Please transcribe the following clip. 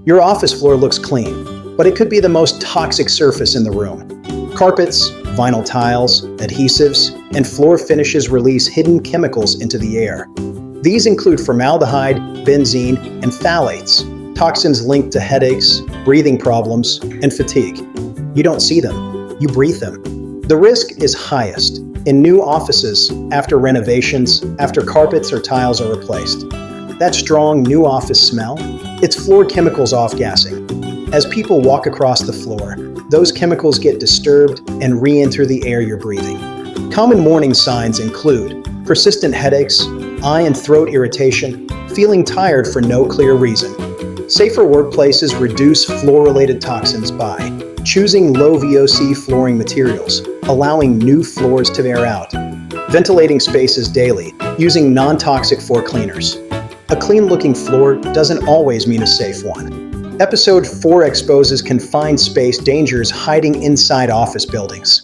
Your office floor looks clean, but it could be the most toxic surface in the room. Carpets, vinyl tiles, adhesives, and floor finishes release hidden chemicals into the air. These include formaldehyde, benzene, and phthalates, toxins linked to headaches, breathing problems, and fatigue. You don't see them, you breathe them. The risk is highest in new offices after renovations, after carpets or tiles are replaced. That strong new office smell, it's floor chemicals off-gassing. As people walk across the floor, those chemicals get disturbed and re-enter the air you're breathing. Common warning signs include persistent headaches, eye and throat irritation, feeling tired for no clear reason. Safer workplaces reduce floor-related toxins by choosing low VOC flooring materials, allowing new floors to air out, ventilating spaces daily, using non-toxic floor cleaners. A clean-looking floor doesn't always mean a safe one. Episode 4 exposes confined space dangers hiding inside office buildings.